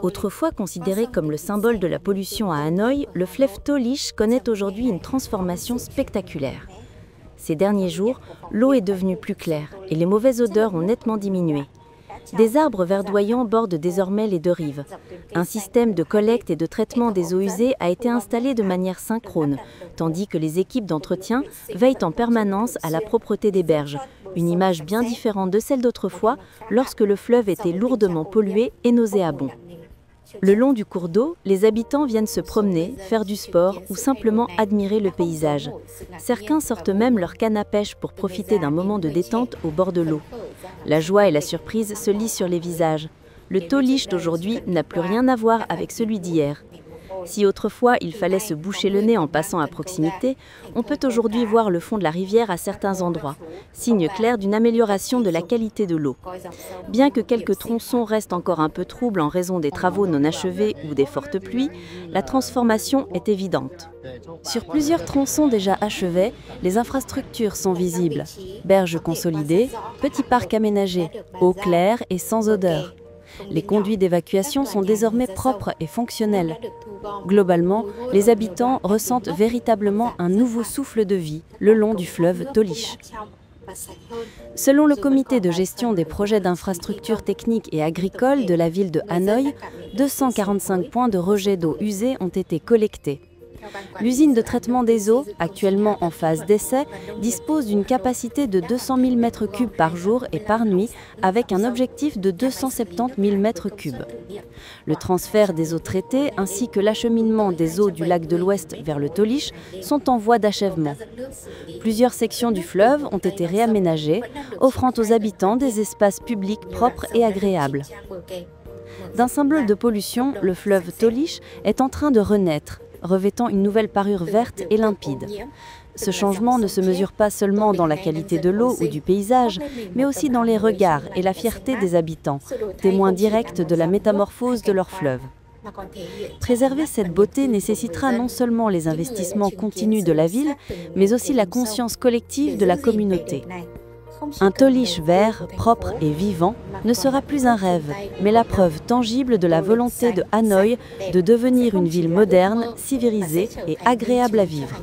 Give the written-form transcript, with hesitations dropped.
Autrefois considéré comme le symbole de la pollution à Hanoï, le fleuve Tolish connaît aujourd'hui une transformation spectaculaire. Ces derniers jours, l'eau est devenue plus claire et les mauvaises odeurs ont nettement diminué. Des arbres verdoyants bordent désormais les deux rives. Un système de collecte et de traitement des eaux usées a été installé de manière synchrone, tandis que les équipes d'entretien veillent en permanence à la propreté des berges, une image bien différente de celle d'autrefois lorsque le fleuve était lourdement pollué et nauséabond. Le long du cours d'eau, les habitants viennent se promener, faire du sport ou simplement admirer le paysage. Certains sortent même leur canne à pêche pour profiter d'un moment de détente au bord de l'eau. La joie et la surprise se lisent sur les visages. Le Tolish d'aujourd'hui n'a plus rien à voir avec celui d'hier. Si autrefois il fallait se boucher le nez en passant à proximité, on peut aujourd'hui voir le fond de la rivière à certains endroits, signe clair d'une amélioration de la qualité de l'eau. Bien que quelques tronçons restent encore un peu troubles en raison des travaux non achevés ou des fortes pluies, la transformation est évidente. Sur plusieurs tronçons déjà achevés, les infrastructures sont visibles. Berges consolidées, petits parcs aménagés, eau claire et sans odeur. Les conduits d'évacuation sont désormais propres et fonctionnels. Globalement, les habitants ressentent véritablement un nouveau souffle de vie le long du fleuve Tolish. Selon le comité de gestion des projets d'infrastructures techniques et agricoles de la ville de Hanoï, 245 points de rejet d'eau usée ont été collectés. L'usine de traitement des eaux, actuellement en phase d'essai, dispose d'une capacité de 200 000 m3 par jour et par nuit, avec un objectif de 270 000 m3. Le transfert des eaux traitées ainsi que l'acheminement des eaux du lac de l'Ouest vers le Tolish sont en voie d'achèvement. Plusieurs sections du fleuve ont été réaménagées, offrant aux habitants des espaces publics propres et agréables. D'un symbole de pollution, le fleuve Tolish est en train de renaître, revêtant une nouvelle parure verte et limpide. Ce changement ne se mesure pas seulement dans la qualité de l'eau ou du paysage, mais aussi dans les regards et la fierté des habitants, témoins directs de la métamorphose de leur fleuve. Préserver cette beauté nécessitera non seulement les investissements continus de la ville, mais aussi la conscience collective de la communauté. Un Tolish vert, propre et vivant ne sera plus un rêve, mais la preuve tangible de la volonté de Hanoï de devenir une ville moderne, civilisée et agréable à vivre.